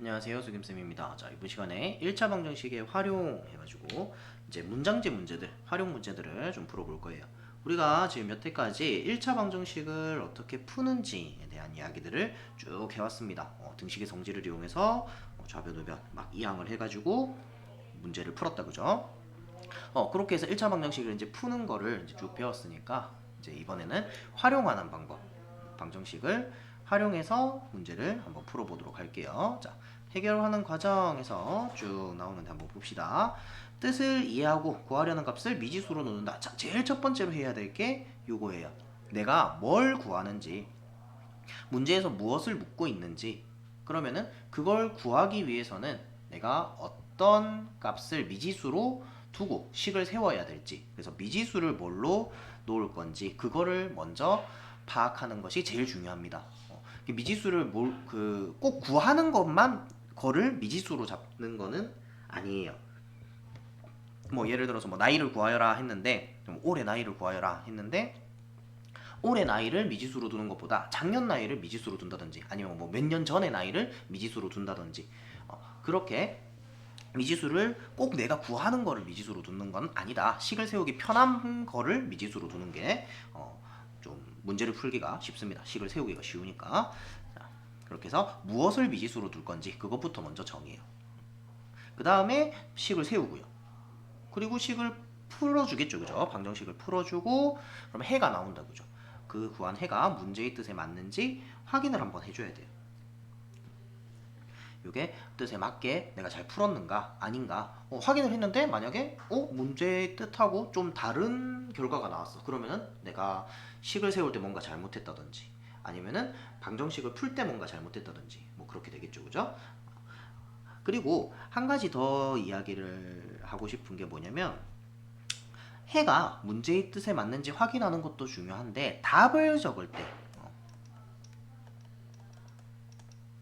안녕하세요, 수김쌤입니다. 자, 이번 시간에 1차 방정식에 활용해가지고 이제 문장제 문제들, 활용 문제들을 좀 풀어볼 거예요. 우리가 지금 여태까지 1차 방정식을 어떻게 푸는지에 대한 이야기들을 쭉 해왔습니다. 등식의 성질을 이용해서 좌변, 우변 막 이항을 해가지고 문제를 풀었다, 그죠? 그렇게 해서 1차 방정식을 이제 푸는 거를 이제 쭉 배웠으니까 이제 이번에는 활용하는 방법, 방정식을 활용해서 문제를 한번 풀어보도록 할게요. 자, 해결하는 과정에서 쭉 나오는데 한번 봅시다. 뜻을 이해하고 구하려는 값을 미지수로 놓는다. 자, 제일 첫 번째로 해야 될 게 요거예요. 내가 뭘 구하는지, 문제에서 무엇을 묻고 있는지, 그러면은 그걸 구하기 위해서는 내가 어떤 값을 미지수로 두고 식을 세워야 될지, 그래서 미지수를 뭘로 놓을 건지 그거를 먼저 파악하는 것이 제일 중요합니다. 미지수를 꼭 구하는 것만 거를 미지수로 잡는 거는 아니에요. 뭐 예를 들어서 뭐 나이를 구하여라 했는데, 좀 올해 나이를 구하여라 했는데 올해 나이를 미지수로 두는 것보다 작년 나이를 미지수로 둔다든지, 아니면 뭐 몇 년 전의 나이를 미지수로 둔다든지, 그렇게 미지수를 꼭 내가 구하는 거를 미지수로 두는 건 아니다. 식을 세우기 편한 거를 미지수로 두는 게 좀 문제를 풀기가 쉽습니다. 식을 세우기가 쉬우니까. 자, 그렇게 해서 무엇을 미지수로 둘 건지 그것부터 먼저 정해요. 그 다음에 식을 세우고요. 그리고 식을 풀어주겠죠, 그죠? 방정식을 풀어주고, 그럼 해가 나온다, 그죠? 그 구한 해가 문제의 뜻에 맞는지 확인을 한번 해줘야 돼요. 이게 뜻에 맞게 내가 잘 풀었는가 아닌가 확인을 했는데, 만약에 문제의 뜻하고 좀 다른 결과가 나왔어. 그러면은 내가 식을 세울 때 뭔가 잘못했다든지, 아니면은 방정식을 풀 때 뭔가 잘못했다든지, 뭐 그렇게 되겠죠, 그죠? 그리고 한 가지 더 이야기를 하고 싶은 게 뭐냐면, 해가 문제의 뜻에 맞는지 확인하는 것도 중요한데, 답을 적을 때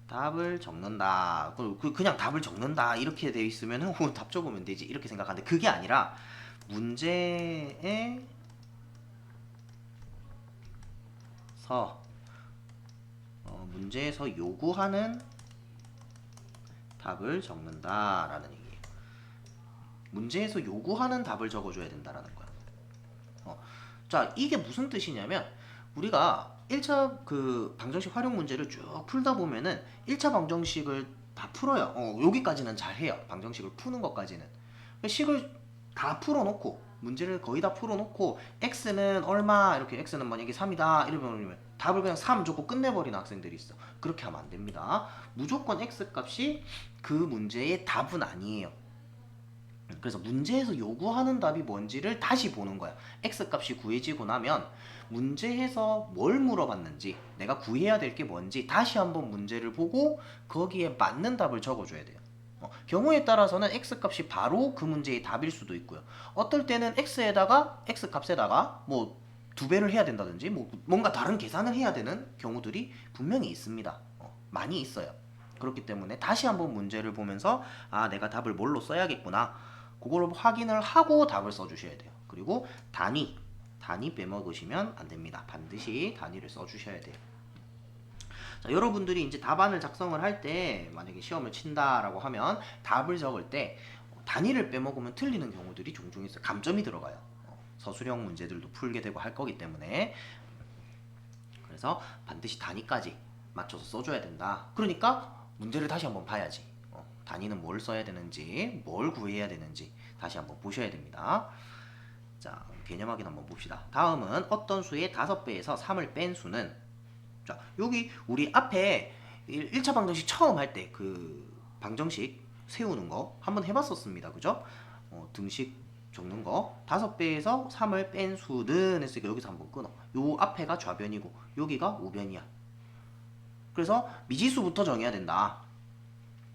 답을 적는다. 그냥 답을 적는다. 이렇게 되어 있으면 답 적으면 되지. 이렇게 생각하는데, 그게 아니라 문제에서 문제에서 요구하는 답을 적는다라는 얘기예요. 문제에서 요구하는 답을 적어줘야 된다라는 거야. 자, 이게 무슨 뜻이냐면, 우리가 1차 그 방정식 활용 문제를 쭉 풀다 보면은 1차 방정식을 다 풀어요. 여기까지는 잘 해요. 방정식을 푸는 것까지는. 식을 다 풀어놓고, 문제를 거의 다 풀어놓고, x는 얼마, 이렇게 x는 만약에 3이다 이러면 답을 그냥 3 적고 끝내버리는 학생들이 있어. 그렇게 하면 안 됩니다. 무조건 x 값이 그 문제의 답은 아니에요. 그래서 문제에서 요구하는 답이 뭔지를 다시 보는 거야. x 값이 구해지고 나면 문제에서 뭘 물어봤는지, 내가 구해야 될 게 뭔지 다시 한번 문제를 보고 거기에 맞는 답을 적어줘야 돼요. 경우에 따라서는 x 값이 바로 그 문제의 답일 수도 있고요. 어떨 때는 x에다가 x 값에다가 뭐 두 배를 해야 된다든지, 뭐 뭔가 다른 계산을 해야 되는 경우들이 분명히 있습니다. 많이 있어요. 그렇기 때문에 다시 한번 문제를 보면서, 아, 내가 답을 뭘로 써야겠구나, 그걸 확인을 하고 답을 써주셔야 돼요. 그리고 단위 빼먹으시면 안 됩니다. 반드시 단위를 써주셔야 돼요. 자, 여러분들이 이제 답안을 작성을 할 때, 만약에 시험을 친다라고 하면 답을 적을 때 단위를 빼먹으면 틀리는 경우들이 종종 있어요. 감점이 들어가요. 서술형 문제들도 풀게 되고 할 거기 때문에. 그래서 반드시 단위까지 맞춰서 써줘야 된다. 그러니까 문제를 다시 한번 봐야지. 단위는 뭘 써야 되는지, 뭘 구해야 되는지 다시 한번 보셔야 됩니다. 자, 개념 확인 한번 봅시다. 다음은 어떤 수의 5배에서 3을 뺀 수는, 자, 여기 우리 앞에 1차 방정식 처음 할 때 그 방정식 세우는 거 한번 해봤었습니다. 그죠? 등식 적는 거, 5배에서 3을 뺀 수는 했으니까 여기서 한번 끊어. 요 앞에가 좌변이고 여기가 우변이야. 그래서 미지수부터 정해야 된다.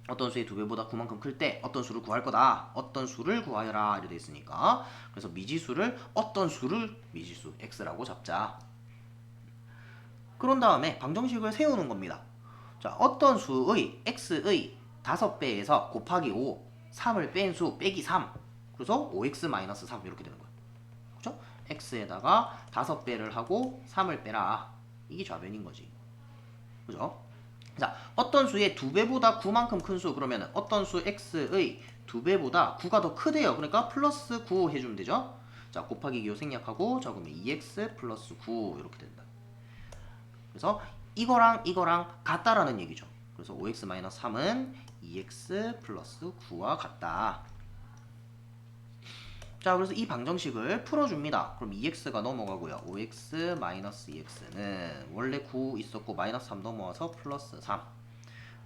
어떤 수의 2배보다 9만큼 클 때 어떤 수를 구할 거다. 어떤 수를 구하여라 이렇게 돼 있으니까, 그래서 미지수를, 어떤 수를 미지수 x라고 잡자. 그런 다음에 방정식을 세우는 겁니다. 자, 어떤 수의 x의 5배에서 곱하기 5, 3을 뺀 수 빼기 3, 그래서 5x-3 이렇게 되는 거예요. 그렇죠? x에다가 5배를 하고 3을 빼라. 이게 좌변인 거지. 그죠? 자, 어떤 수의 2배보다 9만큼 큰 수, 그러면 어떤 수 x의 2배보다 9가 더 크대요. 그러니까 플러스 9 해주면 되죠. 자, 곱하기 기호 생략하고 적으면 2x 플러스 9 이렇게 된다. 그래서 이거랑 이거랑 같다라는 얘기죠. 그래서 5x-3은 2x 플러스 9와 같다. 자, 그래서 이 방정식을 풀어줍니다. 그럼 2x가 넘어가고요. 5x-2x는 원래 9 있었고 마이너스 3 넘어와서 플러스 3.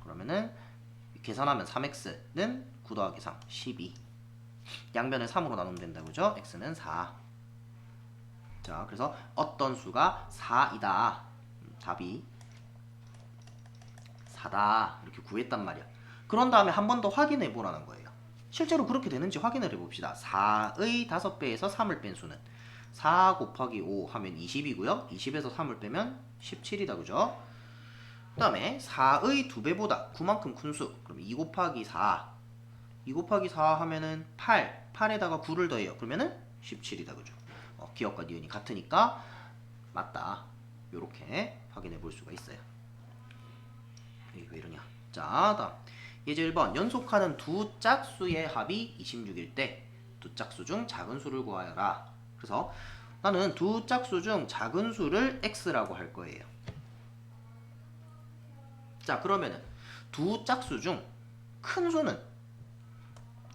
그러면은 계산하면 3x는 9 더하기 3, 12. 양변을 3으로 나누면 된다, 그죠? x는 4. 자, 그래서 어떤 수가 4이다. 답이 4다. 이렇게 구했단 말이야. 그런 다음에 한 번 더 확인해 보라는 거예요. 실제로 그렇게 되는지 확인을 해봅시다. 4의 5배에서 3을 뺀 수는 4 곱하기 5 하면 20이고요. 20에서 3을 빼면 17이다. 그죠? 그 다음에 4의 2배보다 9만큼 큰 수. 그럼 2 곱하기 4. 2 곱하기 4 하면은 8. 8에다가 9를 더해요. 그러면은 17이다. 그죠? 기억과 니은이 같으니까 맞다. 요렇게 확인해 볼 수가 있어요. 왜 이러냐. 자, 다음. 예제 1번. 연속하는 두 짝수의 합이 26일 때 두 짝수 중 작은 수를 구하여라. 그래서 나는 두 짝수 중 작은 수를 x라고 할 거예요. 자, 그러면은 두 짝수 중 큰 수는,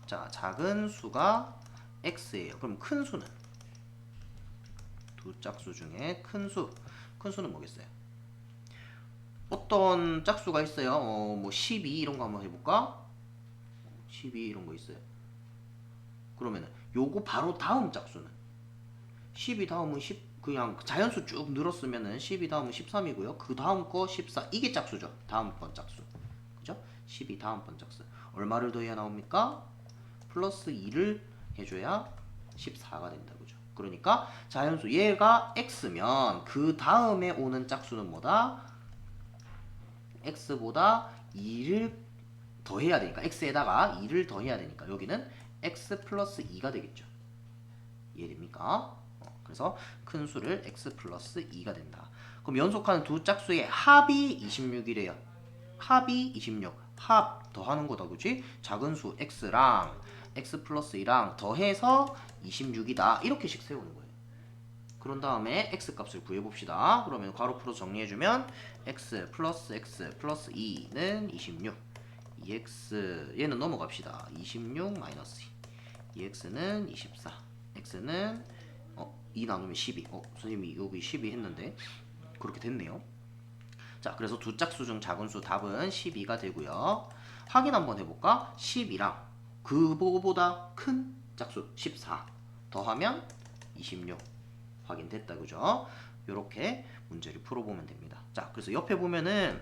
자, 작은 수가 x예요. 그럼 큰 수는, 두 짝수 중에 큰 수는 뭐겠어요? 어떤 짝수가 있어요? 뭐 12 이런 거 한번 해볼까? 12 이런 거 있어요. 그러면은 요거 바로 다음 짝수는 12 다음은 10, 그냥 자연수 쭉 늘었으면은 12 다음은 13이고요. 그 다음 거 14. 이게 짝수죠. 다음번 짝수. 그죠? 12 다음번 짝수. 얼마를 더해야 나옵니까? 플러스 2를 해줘야 14가 된다. 그죠? 그러니까 자연수 얘가 x면 그 다음에 오는 짝수는 뭐다? x보다 2를 더해야 되니까, x에다가 2를 더해야 되니까 여기는 x 플러스 2가 되겠죠. 이해됩니까? 그래서 큰 수를 x 플러스 2가 된다. 그럼 연속하는 두 짝수의 합이 26이래요. 합이 26. 합 더하는 거다. 그지? 작은 수 x랑 x 플러스 2랑 더해서 26이다. 이렇게씩 세우는 거예요. 그런 다음에 x 값을 구해봅시다. 그러면 괄호 풀어 정리해주면 x 플러스 2는 26. 2x 얘는 넘어갑시다. 26 마이너스 2. 2x는 24. x는 2 나누면 12. 선생님이 여기 12 했는데 그렇게 됐네요. 자, 그래서 두 짝수 중 작은 수 답은 12가 되고요. 확인 한번 해볼까? 10이랑 그거보다 큰 짝수 14 더하면 26. 확인됐다. 그죠? 요렇게 문제를 풀어보면 됩니다. 자, 그래서 옆에 보면은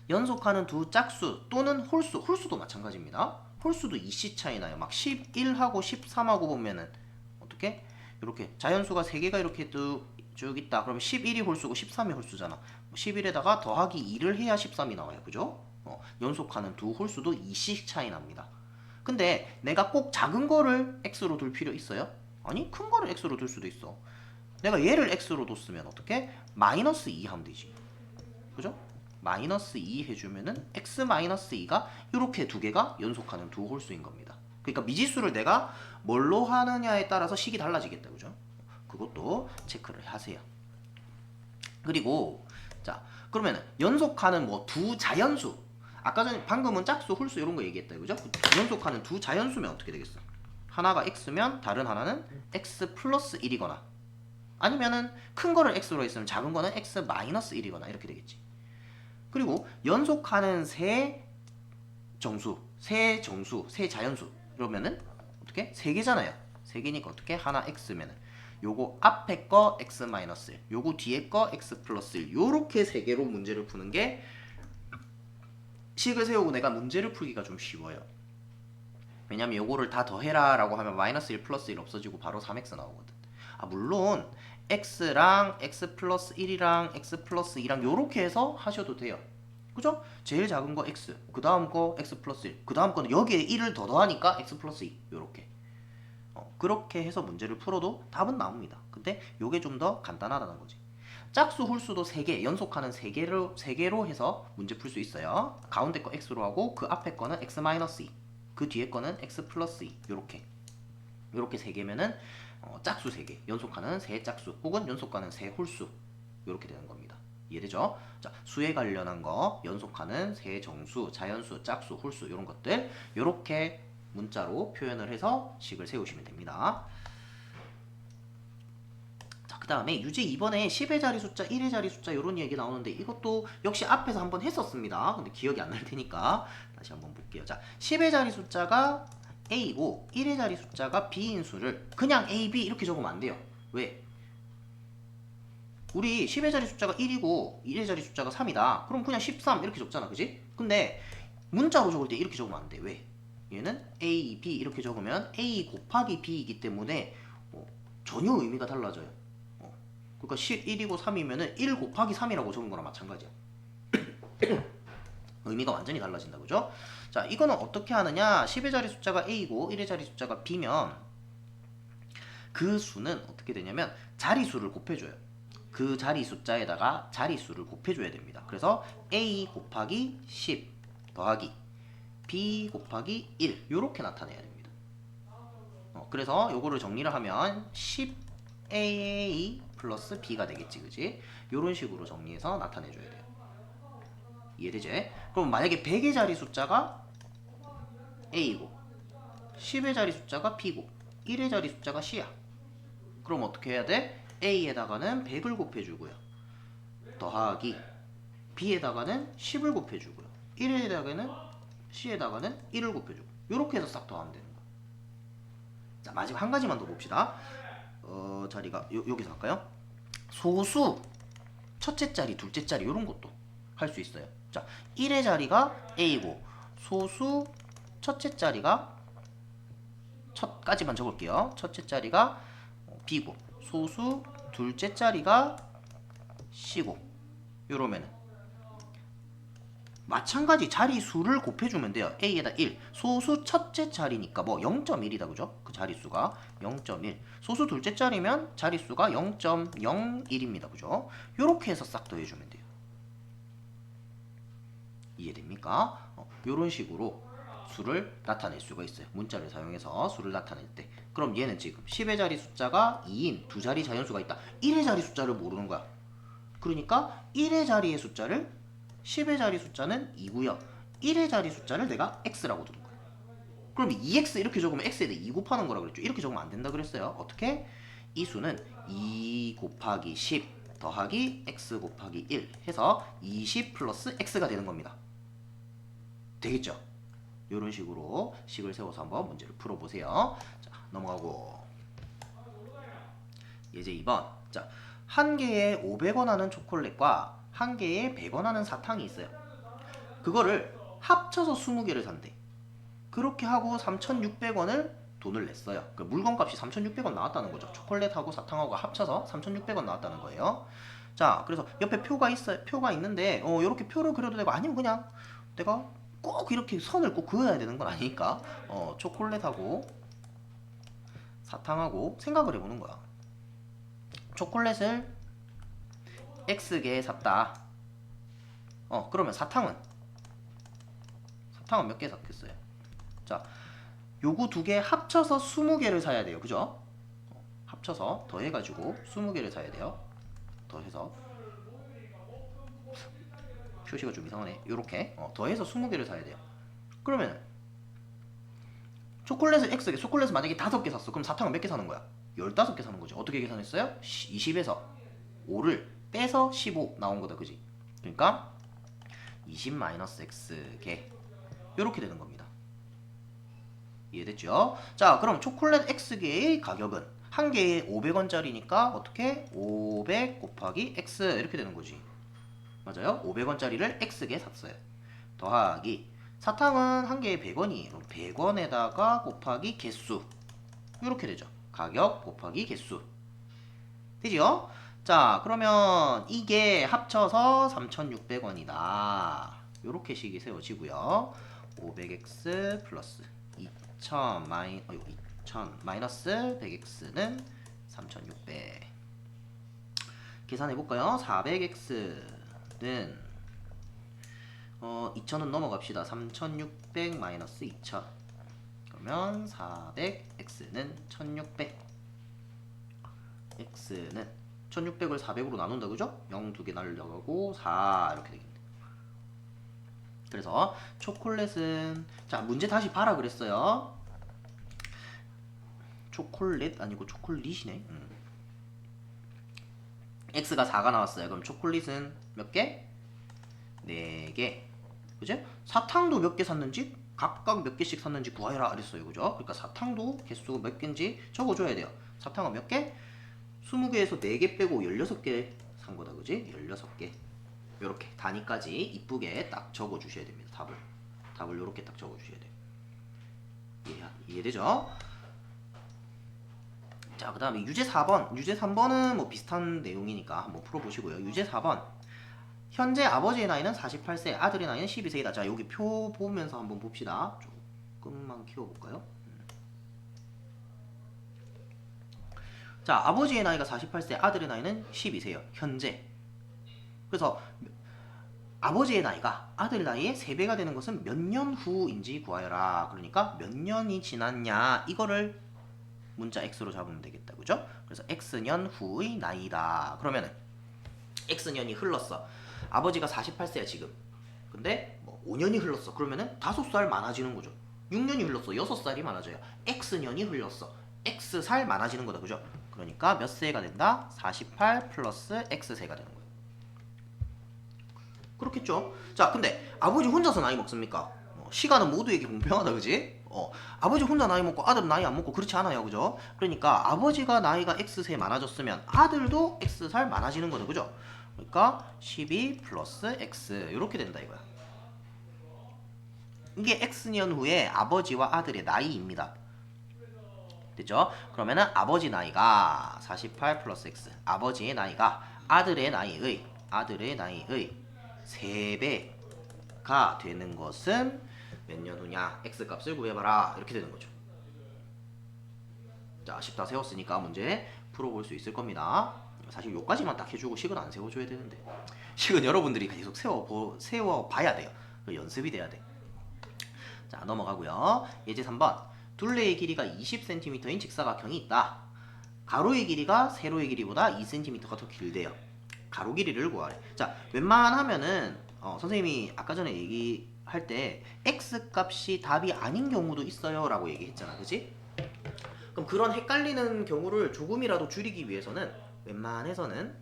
연속하는 두 짝수 또는 홀수도 마찬가지입니다. 홀수도 2c 차이 나요. 막 11하고 13하고 보면은 어떻게? 이렇게 자연수가 3개가 이렇게 쭉 있다. 그러면 11이 홀수고 13이 홀수잖아. 11에다가 더하기 2를 해야 13이 나와요. 그죠? 연속하는 두 홀수도 2c 차이 납니다. 근데 내가 꼭 작은 거를 x로 둘 필요 있어요? 아니, 큰 거를 x로 둘 수도 있어. 내가 얘를 x로 뒀으면 어떻게? 마이너스 2 하면 되지. 그죠? 마이너스 2 해주면은 x 마이너스 2가 이렇게 두 개가 연속하는 두 홀수인 겁니다. 그러니까 미지수를 내가 뭘로 하느냐에 따라서 식이 달라지겠다. 그죠? 그것도 체크를 하세요. 그리고 자, 그러면은 연속하는 뭐 두 자연수, 아까 전에 방금은 짝수, 홀수 이런 거 얘기했다. 그죠? 연속하는 두 자연수면 어떻게 되겠어? 하나가 x면 다른 하나는 x 플러스 1이거나, 아니면은 큰 거를 x로 했으면 작은 거는 x 마이너스 1이거나 이렇게 되겠지. 그리고 연속하는 세 자연수 이러면은 어떻게? 세 개잖아요. 세 개니까 어떻게? 하나 x면은 요거 앞에 거 x 마이너스 1, 요거 뒤에 거 x 플러스 1, 요렇게 세 개로 문제를 푸는 게 식을 세우고 내가 문제를 풀기가 좀 쉬워요. 왜냐면 요거를 다 더해라 라고 하면 마이너스 1 플러스 1 없어지고 바로 3x 나오거든. 물론 x랑 x 플러스 1이랑 x 플러스 2랑 요렇게 해서 하셔도 돼요. 그죠? 제일 작은 거 x, 그 다음 거 x 플러스 1, 그 다음 거는 여기에 1을 더 더하니까 x 플러스 2 요렇게 그렇게 해서 문제를 풀어도 답은 나옵니다. 근데 요게 좀 더 간단하다는 거지. 짝수 홀수도 3개, 연속하는 3개로 해서 문제 풀 수 있어요. 가운데 거 x로 하고 그 앞에 거는 x-2, 그 뒤에 거는 x 플러스 2 요렇게 3개면은 짝수 3개, 연속하는 3짝수 혹은 연속하는 3홀수 요렇게 되는 겁니다. 이해되죠? 자, 수에 관련한 거, 연속하는 세정수, 자연수, 짝수, 홀수 이런 것들 요렇게 문자로 표현을 해서 식을 세우시면 됩니다. 자, 그 다음에 유제 2번에 10의 자리 숫자, 1의 자리 숫자 이런 얘기 나오는데 이것도 역시 앞에서 한번 했었습니다. 근데 기억이 안 날 테니까 다시 한번 볼게요. 자, 10의 자리 숫자가 A이고 1의 자리 숫자가 B인 수를 그냥 A, B 이렇게 적으면 안 돼요. 왜? 우리 10의 자리 숫자가 1이고 1의 자리 숫자가 3이다. 그럼 그냥 13 이렇게 적잖아. 그지? 근데 문자로 적을 때 이렇게 적으면 안 돼. 왜? 얘는 A, B 이렇게 적으면 A 곱하기 B이기 때문에 전혀 의미가 달라져요. 그러니까 1이고 3이면은 1 곱하기 3이라고 적은 거랑 마찬가지야. 의미가 완전히 달라진다. 그죠? 자, 이거는 어떻게 하느냐? 10의 자리 숫자가 A고 1의 자리 숫자가 B면 그 수는 어떻게 되냐면 자리수를 곱해줘요. 그 자리 숫자에다가 자리수를 곱해줘야 됩니다. 그래서 A 곱하기 10 더하기 B 곱하기 1 이렇게 나타내야 됩니다. 그래서 요거를 정리를 하면 10A 플러스 B가 되겠지, 그지? 요런 식으로 정리해서 나타내줘야 돼요. 이해되지? 그럼 만약에 100의 자리 숫자가 A고 10의 자리 숫자가 B고 1의 자리 숫자가 C야. 그럼 어떻게 해야 돼? A에다가는 100을 곱해주고요. 더하기 B에다가는 10을 곱해주고요. 1에다가는 C에다가는 1을 곱해주고 이렇게 해서 싹 더하면 되는 거야. 자, 마지막 한 가지만 더 봅시다. 자리가 여기서 할까요? 소수 첫째 자리, 둘째 자리 이런 것도 할 수 있어요. 자, 1의 자리가 A고 소수 첫째 자리가 첫까지만 적을게요. 첫째 자리가 B고 소수 둘째 자리가 C고 이러면은 마찬가지 자리수를 곱해주면 돼요. A에다 1 소수 첫째 자리니까 뭐 0.1이다 그죠? 그 자리수가 0.1 소수 둘째 자리면 자리수가 0.01입니다 그죠? 요렇게 해서 싹 더해주면 돼요. 이해됩니까? 요런 식으로 수를 나타낼 수가 있어요. 문자를 사용해서 수를 나타낼 때. 그럼 얘는 지금 10의 자리 숫자가 2인 두 자리 자연수가 있다. 1의 자리 숫자를 모르는 거야. 그러니까 1의 자리의 숫자를 10의 자리 숫자는 2고요. 1의 자리 숫자를 내가 x라고 두는 거예요. 그럼 2x 이렇게 적으면 x에다 2 곱하는 거라 그랬죠. 이렇게 적으면 안 된다 그랬어요. 어떻게? 이 수는 2 곱하기 10 더하기 x 곱하기 1 해서 20 플러스 x가 되는 겁니다. 되겠죠? 이런 식으로 식을 세워서 한번 문제를 풀어보세요. 자, 넘어가고 예제 2번. 자, 한 개에 500원 하는 초콜릿과 한 개에 100원 하는 사탕이 있어요. 그거를 합쳐서 20개를 산대. 그렇게 하고 3,600원을 돈을 냈어요. 그 물건값이 3,600원 나왔다는 거죠. 초콜릿하고 사탕하고 합쳐서 3,600원 나왔다는 거예요. 자, 그래서 옆에 표가 있어요. 표가 있는데 이렇게 표를 그려도 되고 아니면 그냥 내가 꼭 이렇게 선을 꼭 그어야 되는 건 아니니까 초콜릿하고 사탕하고 생각을 해보는 거야. 초콜릿을 X개 샀다. 그러면 사탕은 몇 개 샀겠어요? 자, 요거 두 개 합쳐서 20개를 사야 돼요. 그죠? 합쳐서 더해가지고 20개를 사야 돼요. 더해서 표시가 좀 이상하네. 요렇게 더해서 20개를 사야 돼요. 그러면 초콜릿을 X개, 초콜릿을 만약에 5개 샀어. 그럼 사탕은 몇 개 사는 거야? 15개 사는 거지. 어떻게 계산했어요? 20에서 5를 빼서 15 나온 거다. 그지? 그러니까 20-X개 요렇게 되는 겁니다. 이해됐죠? 자, 그럼 초콜릿 X개의 가격은 한 개에 500원짜리니까 어떻게? 500 곱하기 X 이렇게 되는 거지. 맞아요? 500원짜리를 X개 샀어요. 더하기 사탕은 한 개에 100원이에요. 100원에다가 곱하기 개수 이렇게 되죠. 가격 곱하기 개수 되죠? 자, 그러면 이게 합쳐서 3,600원이다. 이렇게 식이 세워지고요. 500x 플러스 2000 마이너스 100x는 3,600. 계산해 볼까요? 400x는 2000은 넘어갑시다. 3600 마이너스 2000. 그러면 400x는 1600. x는 1600을 400으로 나눈다 그죠? 0 두 개 날려가고 4 이렇게 되겠네. 그래서 초콜릿은 자 문제 다시 봐라 그랬어요. 초콜릿 아니고 초콜릿이네. x가 4가 나왔어요. 그럼 초콜릿은 몇 개? 4개. 그죠? 사탕도 몇 개 샀는지 각각 몇 개씩 샀는지 구하여라 그랬어요. 그죠? 그러니까 사탕도 개수가 몇 개인지 적어줘야 돼요. 사탕은 몇 개? 20개에서 4개 빼고 16개 산 거다. 그지? 16개. 요렇게 단위까지 이쁘게 딱 적어주셔야 됩니다. 답을 요렇게 딱 적어주셔야 돼요. 이해되죠? 자, 그 다음에 유제 4번. 유제 3번은 뭐 비슷한 내용이니까 한번 풀어보시고요. 유제 4번. 현재 아버지의 나이는 48세, 아들의 나이는 12세이다. 자, 여기 표 보면서 한번 봅시다. 조금만 키워볼까요? 자, 아버지의 나이가 48세, 아들의 나이는 12세예요. 현재. 그래서 아버지의 나이가 아들 나이의 3배가 되는 것은 몇 년 후인지 구하여라. 그러니까 몇 년이 지났냐 이거를 문자 x로 잡으면 되겠다. 그죠? 그래서 x년 후의 나이다. 그러면은 x년이 흘렀어. 아버지가 48세야 지금. 근데 뭐 5년이 흘렀어. 그러면은 5살 많아지는 거죠. 6년이 흘렀어. 6살이 많아져요. x년이 흘렀어. x살 많아지는 거다. 그죠? 그러니까 몇 세가 된다? 48 플러스 x세가 되는 거예요. 그렇겠죠? 자, 근데 아버지 혼자서 나이 먹습니까? 시간은 모두에게 공평하다, 그지? 아버지 혼자 나이 먹고 아들은 나이 안 먹고 그렇지 않아요, 그죠? 그러니까 아버지가 나이가 x세 많아졌으면 아들도 x살 많아지는 거죠, 그죠? 그러니까 12 플러스 x 이렇게 된다 이거야. 이게 x년 후에 아버지와 아들의 나이입니다. 됐죠? 그러면은 아버지 나이가 48 플러스 x, 아버지의 나이가 아들의 나이의 3배가 되는 것은 몇 년 후냐? x값을 구해봐라. 이렇게 되는 거죠. 자, 10다 세웠으니까 문제 풀어볼 수 있을 겁니다. 사실 요까지만 딱 해주고 식은 안 세워줘야 되는데 식은 여러분들이 계속 세워봐야 돼요. 연습이 돼야 돼. 자, 넘어가고요. 예제 3번. 둘레의 길이가 20cm인 직사각형이 있다. 가로의 길이가 세로의 길이보다 2cm가 더 길대요. 가로 길이를 구하래. 자, 웬만하면은 선생님이 아까 전에 얘기할 때 x 값이 답이 아닌 경우도 있어요 라고 얘기했잖아. 그치? 그럼 그런 헷갈리는 경우를 조금이라도 줄이기 위해서는 웬만해서는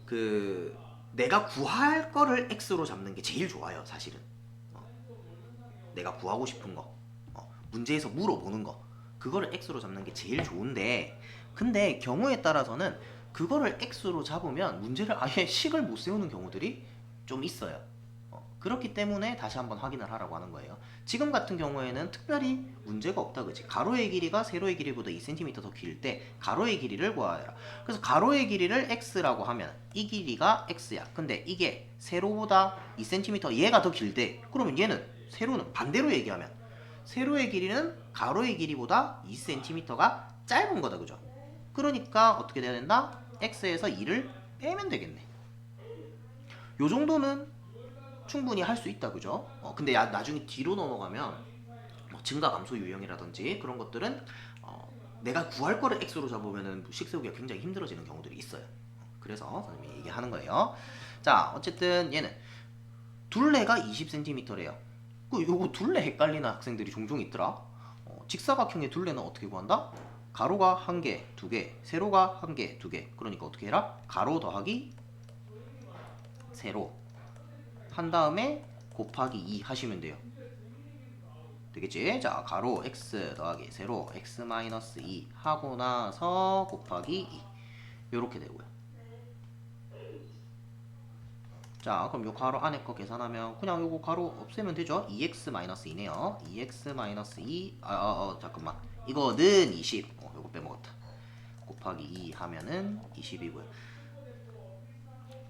그 내가 구할 거를 x로 잡는 게 제일 좋아요. 사실은 내가 구하고 싶은 거 문제에서 물어보는 거 그거를 x로 잡는 게 제일 좋은데, 근데 경우에 따라서는 그거를 x로 잡으면 문제를 아예 식을 못 세우는 경우들이 좀 있어요. 그렇기 때문에 다시 한번 확인을 하라고 하는 거예요. 지금 같은 경우에는 특별히 문제가 없다, 그치? 가로의 길이가 세로의 길이보다 2cm 더 길 때 가로의 길이를 구하여라. 그래서 가로의 길이를 x라고 하면 이 길이가 x야. 근데 이게 세로보다 2cm 얘가 더 길대. 그러면 얘는 세로는 반대로 얘기하면 세로의 길이는 가로의 길이보다 2cm가 짧은 거다, 그죠? 그러니까 어떻게 돼야 된다? x에서 2를 빼면 되겠네. 요 정도는 충분히 할 수 있다, 그죠? 근데 나중에 뒤로 넘어가면 증가 감소 유형이라든지 그런 것들은 내가 구할 거를 x로 잡으면은 식 세우기가 굉장히 힘들어지는 경우들이 있어요. 그래서 선생님이 얘기하는 거예요. 자, 어쨌든 얘는 둘레가 20cm래요. 요거 둘레 헷갈리는 학생들이 종종 있더라. 직사각형의 둘레는 어떻게 구한다? 가로가 1개, 2개, 세로가 1개, 2개. 그러니까 어떻게 해라? 가로 더하기 세로 한 다음에 곱하기 2 하시면 돼요. 되겠지? 자, 가로 x 더하기 세로 x 마이너스 2 하고 나서 곱하기 2 요렇게 되고요. 자, 그럼 요 가로 안에 거 계산하면 그냥 요거 가로 없애면 되죠? 2x 마이너스 2네요. 2x 마이너스 2 잠깐만, 이거는 20 요거 빼먹었다. 곱하기 2 하면은 20이고요.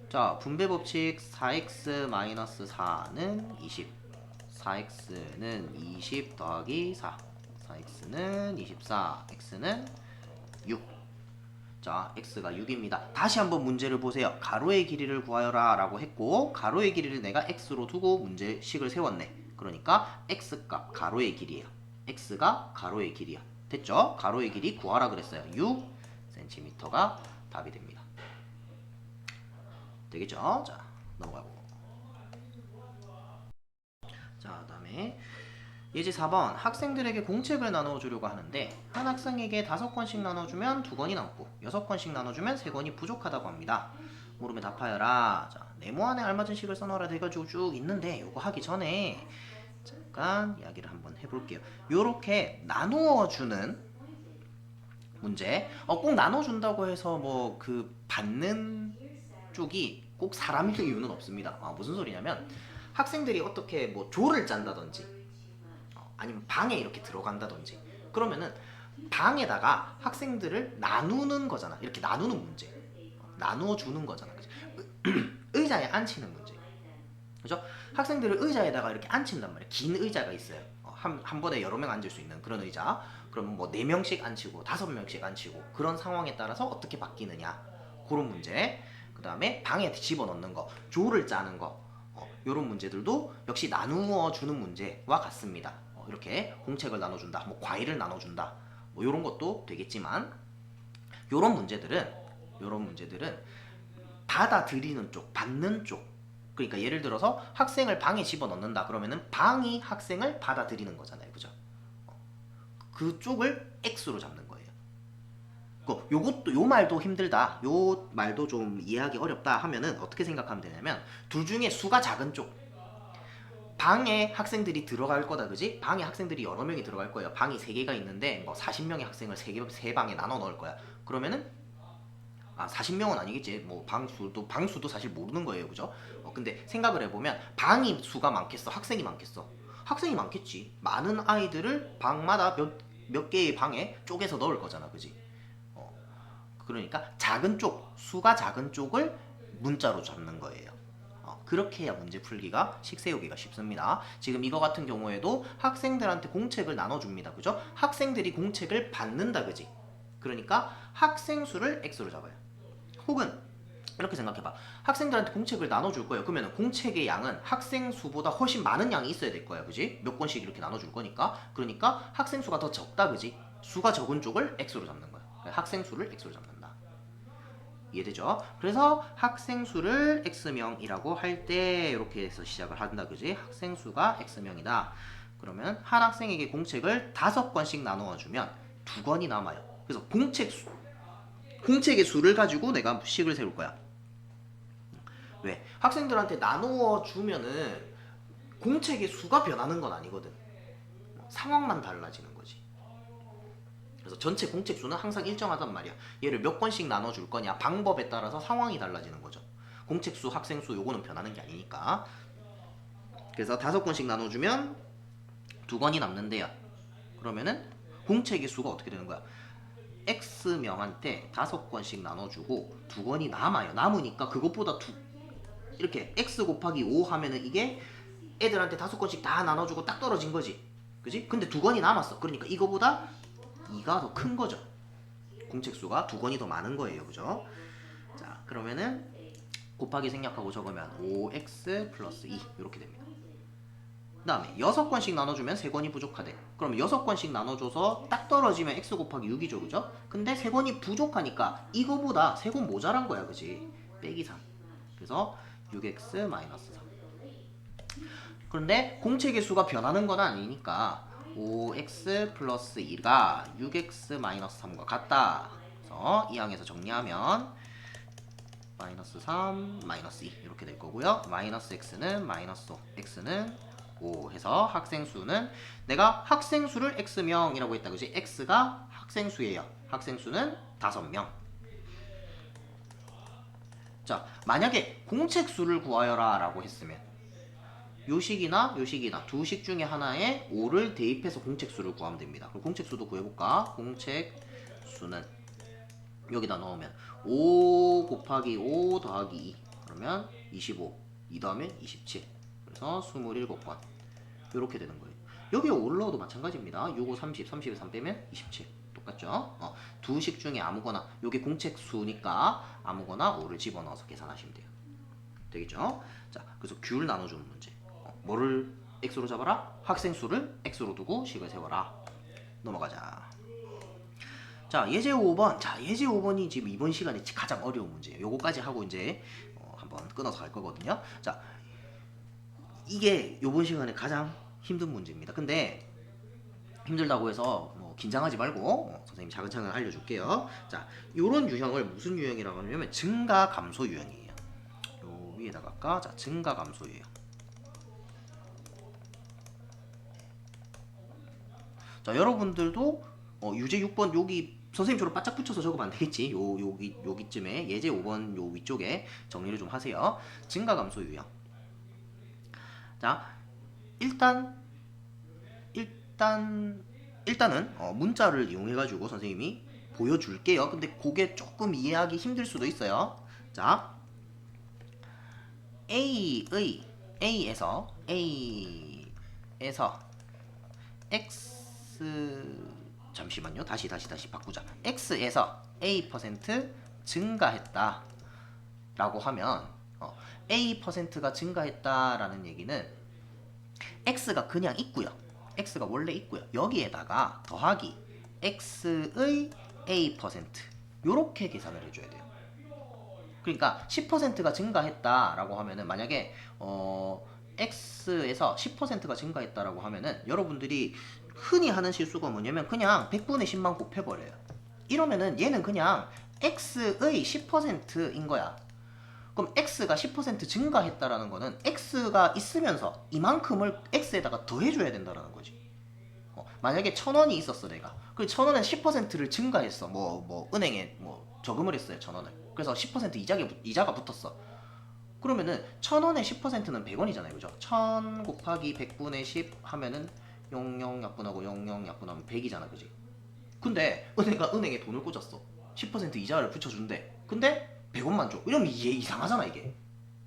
자, 분배 법칙 4x 마이너스 4는 20, 4x는 20 더하기 4, 4x는 24, x는 6. 자, x가 6입니다. 다시 한번 문제를 보세요. 가로의 길이를 구하여라 라고 했고 가로의 길이를 내가 x로 두고 문제식을 세웠네. 그러니까 x값 가로의 길이에요. x가 가로의 길이야. 됐죠? 가로의 길이 구하라 그랬어요. 6cm가 답이 됩니다. 되겠죠? 자, 넘어가고. 자, 다음에 예제 4번 학생들에게 공책을 나눠주려고 하는데 한 학생에게 5권씩 나눠주면 2권이 남고 6권씩 나눠주면 3권이 부족하다고 합니다. 물음에 답하여라. 자, 네모안에 알맞은 식을 써넣으라 돼가지고 쭉 있는데 요거 하기 전에 잠깐 이야기를 한번 해볼게요. 요렇게 나누어주는 문제 꼭 나눠준다고 해서 뭐 그 받는 쪽이 꼭 사람일 이유는 없습니다. 무슨 소리냐면 학생들이 어떻게 뭐 조를 짠다든지 아니면 방에 이렇게 들어간다든지 그러면은 방에다가 학생들을 나누는 거잖아. 이렇게 나누는 문제. 나누어 주는 거잖아. 그치? 의자에 앉히는 문제. 그죠? 학생들을 의자에다가 이렇게 앉힌단 말이야. 긴 의자가 있어요. 한 번에 여러 명 앉을 수 있는 그런 의자. 그럼 뭐 4명씩 앉히고 5명씩 앉히고 그런 상황에 따라서 어떻게 바뀌느냐. 그런 문제. 그 다음에 방에 집어넣는 거, 조를 짜는 거. 이런 문제들도 역시 나누어 주는 문제와 같습니다. 이렇게 공책을 나눠준다, 뭐 과일을 나눠준다, 뭐 이런 것도 되겠지만 이런 문제들은 받아들이는 쪽, 받는 쪽. 그러니까 예를 들어서 학생을 방에 집어넣는다 그러면은 방이 학생을 받아들이는 거잖아요, 그죠? 그쪽을 X로 잡는 거예요. 요것도 요 말도 힘들다, 요 말도 좀 이해하기 어렵다 하면은 어떻게 생각하면 되냐면 둘 중에 수가 작은 쪽. 방에 학생들이 들어갈 거다, 그지? 방에 학생들이 여러 명이 들어갈 거예요. 방이 3개가 있는데 뭐 40명의 학생을 3방에 나눠 넣을 거야. 그러면은 40명은 아니겠지. 뭐 방수도 사실 모르는 거예요, 그죠? 근데 생각을 해보면 방이 수가 많겠어, 학생이 많겠어? 학생이 많겠지. 많은 아이들을 방마다 몇 개의 방에 쪼개서 넣을 거잖아, 그지? 그러니까 작은 쪽, 수가 작은 쪽을 문자로 잡는 거예요. 그렇게 해야 문제 풀기가 식 세우기가 쉽습니다. 지금 이거 같은 경우에도 학생들한테 공책을 나눠줍니다. 그죠? 학생들이 공책을 받는다, 그지? 그러니까 학생 수를 X로 잡아요. 혹은 이렇게 생각해봐. 학생들한테 공책을 나눠줄 거예요. 그러면 공책의 양은 학생 수보다 훨씬 많은 양이 있어야 될 거야, 그지? 몇 권씩 이렇게 나눠줄 거니까. 그러니까 학생 수가 더 적다, 그지? 수가 적은 쪽을 X로 잡는 거야. 학생 수를 X로 잡는다. 이해되죠? 그래서 학생수를 X명이라고 할 때 이렇게 해서 시작을 한다, 그지? 학생수가 X명이다. 그러면 한 학생에게 공책을 5권씩 나누어 주면 2권이 남아요. 그래서 공책의 수를 가지고 내가 식을 세울 거야. 왜? 학생들한테 나누어 주면은 공책의 수가 변하는 건 아니거든. 상황만 달라지는 거지. 그래서 전체 공책 수는 항상 일정하단 말이야. 얘를 몇 권씩 나눠줄 거냐, 방법에 따라서 상황이 달라지는 거죠. 공책 수, 학생 수 요거는 변하는 게 아니니까. 그래서 5권씩 나눠주면 2권이 남는데요. 그러면은 공책의 수가 어떻게 되는 거야? X명한테 5권씩 나눠주고 2권이 남아요. 남으니까 그것보다 이렇게 X 곱하기 5 하면은 이게 애들한테 5권씩 다 나눠주고 딱 떨어진 거지. 그지? 근데 2권이 남았어. 그러니까 이거보다 2가 더 큰 거죠. 공책수가 2권이 더 많은 거예요, 그죠? 자, 그러면은 곱하기 생략하고 적으면 5x 플러스 2 이렇게 됩니다. 그 다음에 6권씩 나눠주면 3권이 부족하대. 그럼 6권씩 나눠줘서 딱 떨어지면 x 곱하기 6이죠, 그죠? 근데 3권이 부족하니까 이거보다 3권 모자란 거야, 그지? 빼기 3. 그래서 6x 마이너스 3. 그런데 공책의 수가 변하는 건 아니니까 5x 플러스 2가 6x 마이너스 3과 같다. 그래서 이 항에서 정리하면 마이너스 3, 마이너스 2 이렇게 될 거고요. 마이너스 x는 마이너스 5, x는 5 해서 학생수는 내가 학생수를 x명이라고 했다, 그지? x가 학생수예요. 학생수는 5명. 자, 만약에 공책수를 구하여라 라고 했으면 요식이나 요식이나 두 식 중에 하나에 5를 대입해서 공책수를 구하면 됩니다. 그럼 공책수도 구해볼까? 공책수는 여기다 넣으면 5 곱하기 5 더하기 2 그러면 25 2 더하면 27 그래서 27번 이렇게 되는 거예요. 여기에 5를 넣어도 마찬가지입니다. 6, 5, 30, 30에 3 빼면 27 똑같아요. 맞죠? 두 식 중에 아무거나, 요게 공책 수니까 아무거나 5를 집어넣어서 계산하시면 돼요. 되겠죠? 자, 그래서 귤 나눠주는 문제. 뭐를 x로 잡아라? 학생 수를 x로 두고 식을 세워라. 넘어가자. 자, 예제 5번. 자, 예제 5번이 지금 이번 시간에 가장 어려운 문제예요. 요거까지 하고 이제 한번 끊어서 갈 거거든요. 자, 이게 요번 시간에 가장 힘든 문제입니다. 근데 힘들다고 해서 뭐 긴장하지 말고 선생님 차근차근 알려줄게요. 자, 요런 유형을 무슨 유형이라고 하냐면 증가 감소 유형이에요. 요 위에다가 할까? 자, 증가 감소 유형. 자, 여러분들도 유제 6번 여기 선생님처럼 바짝 붙여서 적으면 안 되겠지. 여기쯤에 예제 5번 요 위쪽에 정리를 좀 하세요. 증가 감소 유형. 자, 일단은 문자를 이용해 가지고 선생님이 보여줄게요. 근데 그게 조금 이해하기 힘들 수도 있어요. 자, A에서 X, 잠시만요. 다시 바꾸자. X에서 A% 증가했다 라고 하면 A%가 증가했다라는 얘기는 X가 그냥 있고요. X가 원래 있고요. 여기에다가 더하기 X의 A% 요렇게 계산을 해줘야 돼요. 그러니까 10%가 증가했다라고 하면은 만약에 X에서 10%가 증가했다라고 하면은 여러분들이 흔히 하는 실수가 뭐냐면 그냥 100분의 10만 곱해버려요. 이러면은 얘는 그냥 X의 10%인 거야. 그럼 X가 10% 증가했다라는 거는 X가 있으면서 이만큼을 X에다가 더해줘야 된다라는 거지. 만약에 1,000원이 있었어 내가. 그 1,000원에 10%를 증가했어. 뭐 은행에 뭐 저금을 했어요 1,000원을. 그래서 10% 이자가 붙었어. 그러면은 1,000원의 10%는 100원이잖아요, 그죠? 1,000 곱하기 100분의 10 하면은 00 약분하고 00 약분하면 100이잖아, 그지? 근데 은행에 돈을 꽂았어. 10% 이자를 붙여준대. 근데 100원만 줘. 이러면 이게 이상하잖아 이게.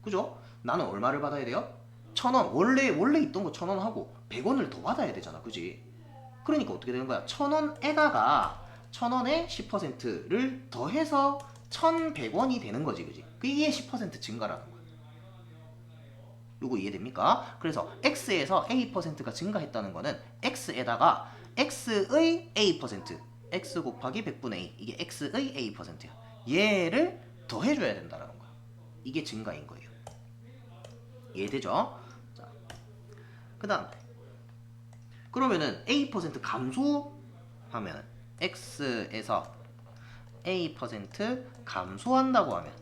그죠? 나는 얼마를 받아야 돼요? 1,000원. 원래 있던 거 1,000원 하고 100원을 더 받아야 되잖아, 그지? 그러니까 어떻게 되는 거야? 1,000원에다가 1,000원에 10%를 더해서 1,100원이 되는 거지, 그지? 그게 10% 증가라는 거야. 요거 이해됩니까? 그래서 X에서 A%가 증가했다는 거는 X에다가 X의 A%, X 곱하기 100분의 A, 이게 X의 A%야. 얘를 더해줘야 된다는 거야. 이게 증가인 거예요. 이해되죠? 자, 그 다음 그러면은 A% 감소하면 X에서 A% 감소한다고 하면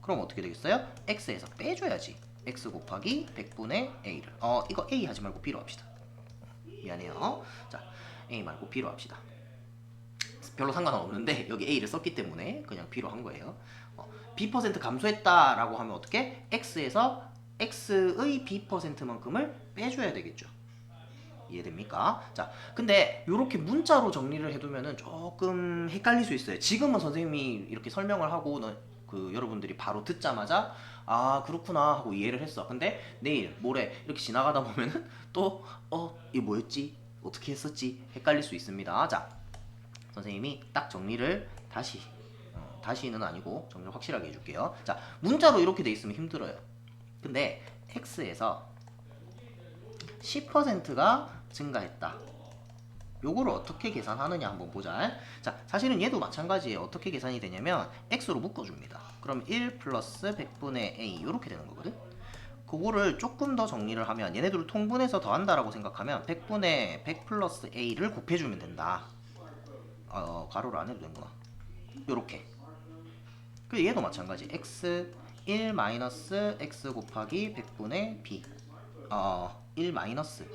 그럼 어떻게 되겠어요? X에서 빼줘야지. X 곱하기 100분의 A를. 이거 A 하지 말고 B로 합시다. 미안해요. 자, A 말고 B로 합시다. 별로 상관은 없는데 여기 A를 썼기 때문에 그냥 B로 한 거예요. B% 감소했다라고 하면 어떻게? X에서 X의 B%만큼을 빼줘야 되겠죠. 이해됩니까? 자, 근데 이렇게 문자로 정리를 해두면은 조금 헷갈릴 수 있어요. 지금은 선생님이 이렇게 설명을 하고 여러분들이 바로 듣자마자 아 그렇구나 하고 이해를 했어. 근데 내일 모레 이렇게 지나가다 보면은 또 이게 뭐였지? 어떻게 했었지? 헷갈릴 수 있습니다. 자, 선생님이 딱 정리를 다시는 아니고 정리를 확실하게 해줄게요. 자, 문자로 이렇게 돼 있으면 힘들어요. 근데 X에서 10%가 증가했다. 요거를 어떻게 계산하느냐 한번 보자. 자, 사실은 얘도 마찬가지예요. 어떻게 계산이 되냐면 X로 묶어줍니다. 그럼 1 플러스 100분의 A 이렇게 되는 거거든. 그거를 조금 더 정리를 하면 얘네들을 통분해서 더한다라고 생각하면 100분의 100 플러스 A를 곱해주면 된다. 가로를 안 해도 되는구나. 요렇게. 그리고 얘도 마찬가지. X 1 마이너스 X 곱하기 100분의 B 1 마이너스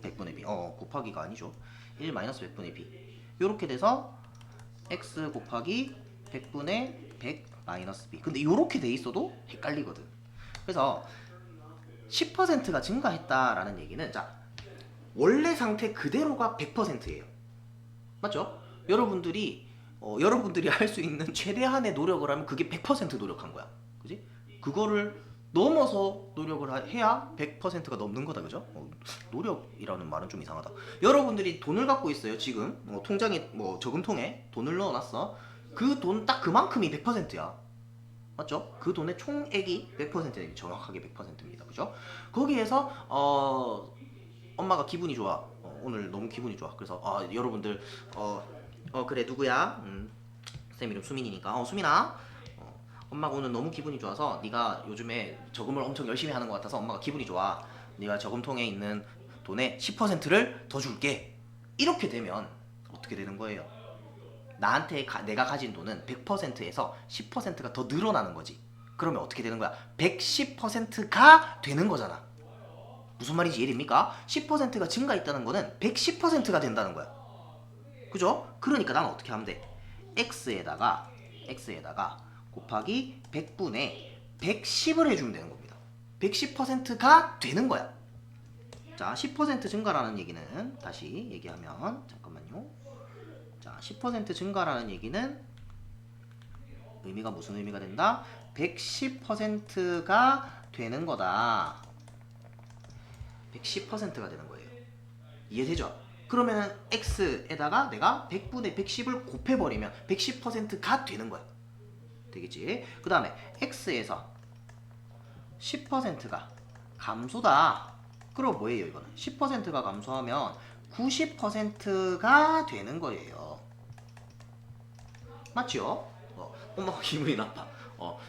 100분의 B 곱하기가 아니죠. 1 마이너스 100분의 B 요렇게 돼서 X 곱하기 100분의 100 마이너스 B. 근데 요렇게 돼 있어도 헷갈리거든. 그래서 10%가 증가했다라는 얘기는 자 원래 상태 그대로가 100%예요. 맞죠? 여러분들이 할 수 있는 최대한의 노력을 하면 그게 100% 노력한 거야. 그지? 그거를 넘어서 노력을 해야 100%가 넘는 거다, 그죠? 노력이라는 말은 좀 이상하다. 여러분들이 돈을 갖고 있어요. 지금 통장에 저금통에 돈을 넣어놨어. 그 돈 딱 그만큼이 100%야. 맞죠? 그 돈의 총액이 100%예요. 정확하게 100%입니다. 그죠? 거기에서 엄마가 기분이 좋아. 오늘 너무 기분이 좋아. 그래서 여러분들 그래 누구야? 쌤 이름 수민이니까 수민아, 엄마가 오늘 너무 기분이 좋아서 네가 요즘에 저금을 엄청 열심히 하는 것 같아서 엄마가 기분이 좋아. 네가 저금통에 있는 돈의 10%를 더 줄게. 이렇게 되면 어떻게 되는 거예요? 나한테 내가 가진 돈은 100%에서 10%가 더 늘어나는 거지. 그러면 어떻게 되는 거야? 110%가 되는 거잖아. 무슨 말인지 이해됩니까? 10%가 증가했다는 거는 110%가 된다는 거야. 그죠? 그러니까 나는 어떻게 하면 돼? x에다가 곱하기 100분의 110을 해주면 되는 겁니다. 110%가 되는 거야. 자, 10% 증가라는 얘기는 다시 얘기하면 잠깐만요. 자, 10% 증가라는 얘기는 의미가 무슨 의미가 된다? 110%가 되는 거다. 110%가 되는 거예요. 이해되죠? 그러면 x에다가 내가 100분의 110을 곱해버리면 110%가 되는 거야. 되겠지? 그 다음에 x에서 10%가 감소다. 그럼 뭐예요 이거는? 10%가 감소하면 90%가 되는 거예요. 맞죠? 엄마가 기분이 나빠.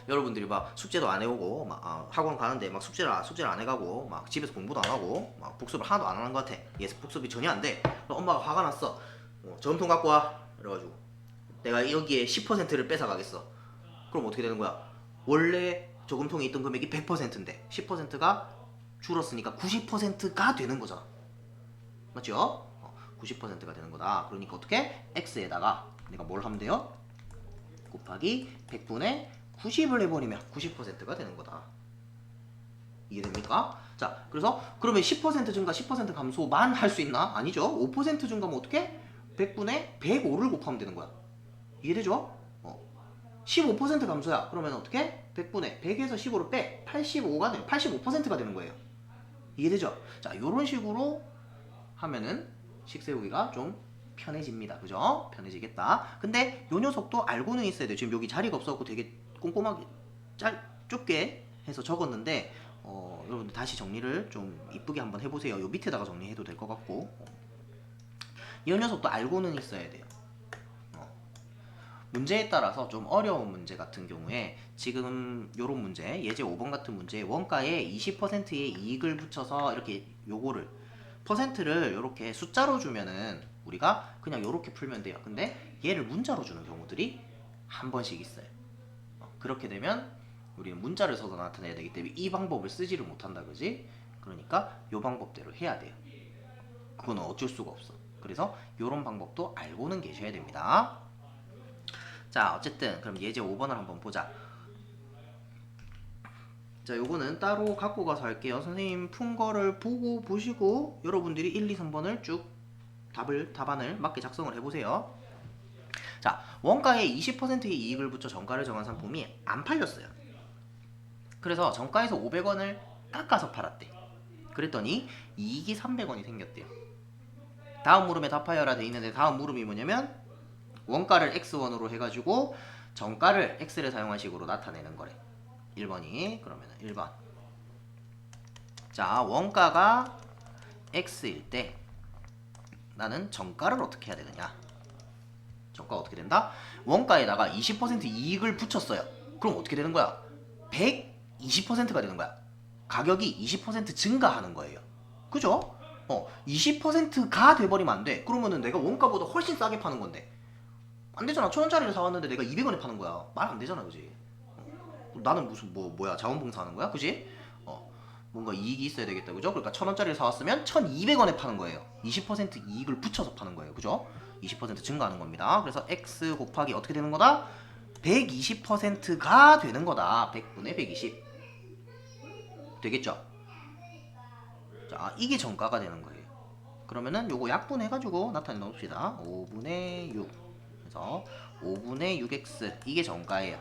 여러분들이 막 숙제도 안 해오고 막 학원 가는데 막 숙제를 안 해가고 막 집에서 공부도 안 하고 막 복습을 하나도 안 하는 것 같아. 얘 복습이 전혀 안 돼. 엄마가 화가 났어. 저금통 갖고 와. 그래가지고 내가 여기에 10%를 뺏어가겠어. 그럼 어떻게 되는 거야? 원래 저금통에 있던 금액이 100%인데 10%가 줄었으니까 90%가 되는 거잖아. 맞죠? 90%가 되는 거다. 그러니까 어떻게? x에다가 내가 뭘 하면 돼요? 곱하기 100분의 90을 해버리면 90%가 되는 거다. 이해됩니까? 자, 그래서 그러면 10% 증가, 10% 감소만 할 수 있나? 아니죠. 5% 증가면 어떻게? 100분의 105를 곱하면 되는 거야. 이해되죠? 15% 감소야. 그러면 어떻게? 100분의 100에서 15를 빼 85가 되는 85%가 되는 거예요. 이해되죠? 자, 요런 식으로 하면은 식 세우기가 좀 편해집니다. 그죠? 편해지겠다. 근데 요 녀석도 알고는 있어야 돼요. 지금 여기 자리가 없어갖고 되게 꼼꼼하게 좁게 해서 적었는데 여러분들 다시 정리를 좀 이쁘게 한번 해보세요. 요 밑에다가 정리해도 될 것 같고 이 녀석도 알고는 있어야 돼요. 문제에 따라서 좀 어려운 문제 같은 경우에 지금 요런 문제 예제 5번 같은 문제 원가에 20%의 이익을 붙여서 이렇게 요거를 퍼센트를 이렇게 숫자로 주면은 우리가 그냥 이렇게 풀면 돼요. 근데 얘를 문자로 주는 경우들이 한 번씩 있어요. 그렇게 되면 우리는 문자를 써서 나타내야 되기 때문에 이 방법을 쓰지를 못한다, 그지? 그러니까 이 방법대로 해야 돼요. 그거는 어쩔 수가 없어. 그래서 이런 방법도 알고는 계셔야 됩니다. 자, 어쨌든 그럼 예제 5번을 한번 보자. 자, 요거는 따로 갖고 가서 할게요. 선생님 푼 거를 보시고 여러분들이 1, 2, 3번을 쭉 답안을 맞게 작성을 해보세요. 자, 원가에 20%의 이익을 붙여 정가를 정한 상품이 안 팔렸어요. 그래서 정가에서 500원을 깎아서 팔았대. 그랬더니 이익이 300원이 생겼대요. 다음 물음에 답하여라 돼 있는데 다음 물음이 뭐냐면 원가를 x1으로 해가지고 정가를 x를 사용한 식으로 나타내는 거래. 1번이 그러면 1번. 자, 원가가 x일 때 나는 정가를 어떻게 해야 되느냐? 정가가 어떻게 된다? 원가에다가 20% 이익을 붙였어요. 그럼 어떻게 되는 거야? 120%가 되는 거야. 가격이 20% 증가하는 거예요. 그죠? 20%가 돼버리면 안 돼. 그러면은 내가 원가보다 훨씬 싸게 파는 건데 안 되잖아. 1,000원짜리를 사왔는데 내가 200원에 파는 거야. 말 안 되잖아, 그지? 나는 무슨 뭐야 자원봉사하는 거야, 그지? 뭔가 이익이 있어야 되겠다, 그죠? 그러니까 1,000원짜리를 사왔으면 1,200원에 파는 거예요. 20% 이익을 붙여서 파는 거예요, 그죠? 20% 증가하는 겁니다. 그래서 x 곱하기 어떻게 되는 거다? 120%가 되는 거다. 100분의 120 되겠죠? 자, 이게 정가가 되는 거예요. 그러면은 요거 약분해가지고 나타내 놓읍시다. 5분의 6 그래서 5분의 6x 이게 정가예요.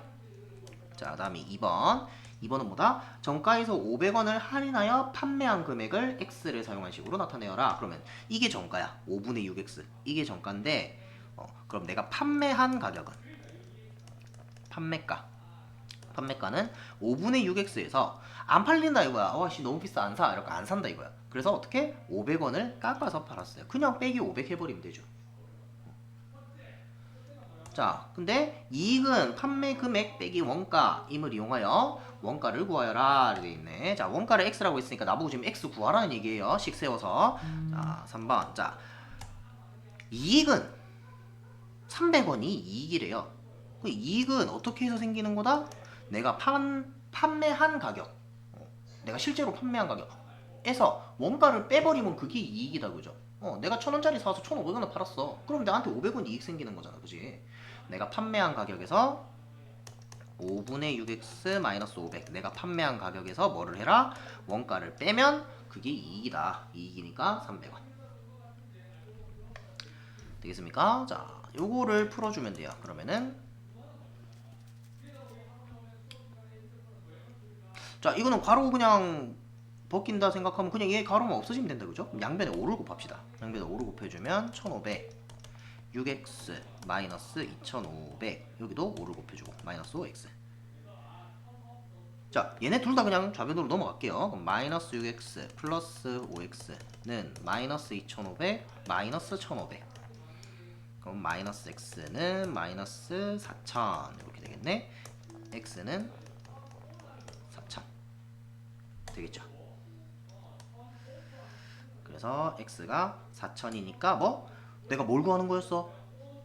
자, 다음에 2번 2번은 뭐다? 정가에서 500원을 할인하여 판매한 금액을 x를 사용한 식으로 나타내어라. 그러면 이게 정가야. 5분의 6x. 이게 정가인데 그럼 내가 판매한 가격은 판매가는 5분의 6x에서 안 팔린다 이거야. 와씨 너무 비싸 안 사. 이렇게 안 산다 이거야. 그래서 어떻게? 500원을 깎아서 팔았어요. 그냥 빼기 500 해버리면 되죠. 자, 근데 이익은 판매 금액 빼기 원가임을 이용하여 원가를 구하여라 이렇게 있네. 자, 원가를 x라고 했으니까 나보고 지금 x 구하라는 얘기예요. 식 세워서. 자, 3번. 자, 이익은 300원이 이익이래요. 그 이익은 어떻게 해서 생기는 거다? 내가 판매한 가격, 내가 실제로 판매한 가격에서 원가를 빼버리면 그게 이익이다, 그죠? 내가 1,000원짜리 사서 1,500원에 팔았어. 그럼 나한테 500원 이익 생기는 거잖아, 그지? 내가 판매한 가격에서 5분의 6x 마이너스 500. 내가 판매한 가격에서 뭐를 해라? 원가를 빼면 그게 이익이다. 이익이니까 300원. 되겠습니까? 자, 요거를 풀어주면 돼요. 그러면은 자, 이거는 괄호 그냥 벗긴다 생각하면 그냥 얘 괄호만 없어지면 된다, 그죠? 양변에 5를 곱합시다. 양변에 5를 곱해주면 1500 6x 마이너스 2500 여기도 5를 곱해주고 마이너스 5x. 자, 얘네 둘 다 그냥 좌변으로 넘어갈게요. 그럼 마이너스 6x 플러스 5x는 마이너스 2500 마이너스 1500. 그럼 마이너스 x는 마이너스 4000 이렇게 되겠네. x는 4000 되겠죠. 그래서 x가 4000이니까 뭐 내가 뭘 구하는 거였어?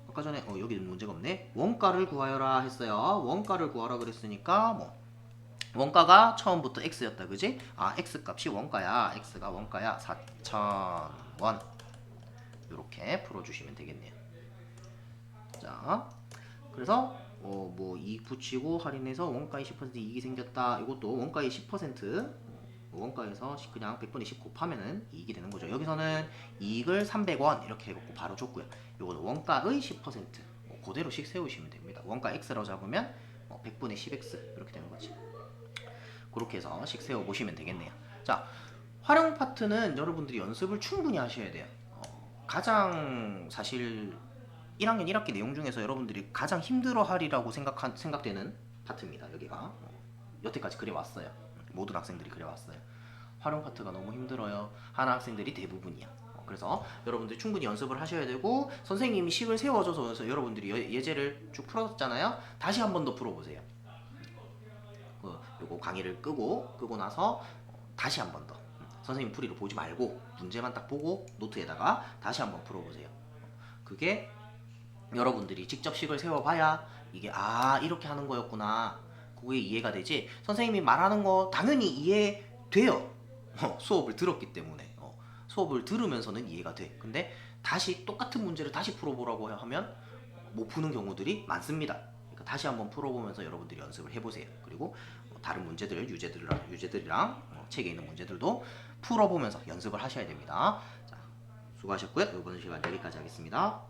아까 전에 여기 문제가 없네. 원가를 구하여라 했어요. 원가를 구하라 그랬으니까 뭐 원가가 처음부터 x였다, 그지? 아, x 값이 원가야. x가 원가야. 4,000원. 이렇게 풀어주시면 되겠네요. 자, 그래서 뭐 이익 붙이고 할인해서 원가의 10% 이익이 생겼다. 이것도 원가의 10% 원가에서 그냥 100분의 10 곱하면은 이익이 되는 거죠. 여기서는 이익을 300원 이렇게 해갖고 바로 줬고요. 요거는 원가의 10% 그대로씩 세우시면 됩니다. 원가 x라고 잡으면 100분의 10x 이렇게 되는 거지. 그렇게 해서 식 세워보시면 되겠네요. 자, 활용 파트는 여러분들이 연습을 충분히 하셔야 돼요. 가장 사실 1학년 1학기 내용 중에서 여러분들이 가장 힘들어하리라고 생각되는 파트입니다. 여기가 여태까지 그래왔어요. 모든 학생들이 그래왔어요. 활용 파트가 너무 힘들어요 하는 학생들이 대부분이야. 그래서 여러분들이 충분히 연습을 하셔야 되고 선생님이 식을 세워줘서 여러분들이 예제를 쭉 풀었잖아요. 다시 한 번 더 풀어보세요. 요거 강의를 끄고 나서 다시 한 번 더 선생님 풀이를 보지 말고 문제만 딱 보고 노트에다가 다시 한 번 풀어보세요. 그게 여러분들이 직접 식을 세워봐야 이게 이렇게 하는 거였구나 그게 이해가 되지. 선생님이 말하는 거 당연히 이해돼요. 수업을 들었기 때문에 수업을 들으면서는 이해가 돼. 근데 다시 똑같은 문제를 다시 풀어보라고 하면 못 푸는 경우들이 많습니다. 그러니까 다시 한번 풀어보면서 여러분들이 연습을 해보세요. 그리고 다른 문제들 유제들이랑 책에 있는 문제들도 풀어보면서 연습을 하셔야 됩니다. 자, 수고하셨고요. 이번 시간 여기까지 하겠습니다.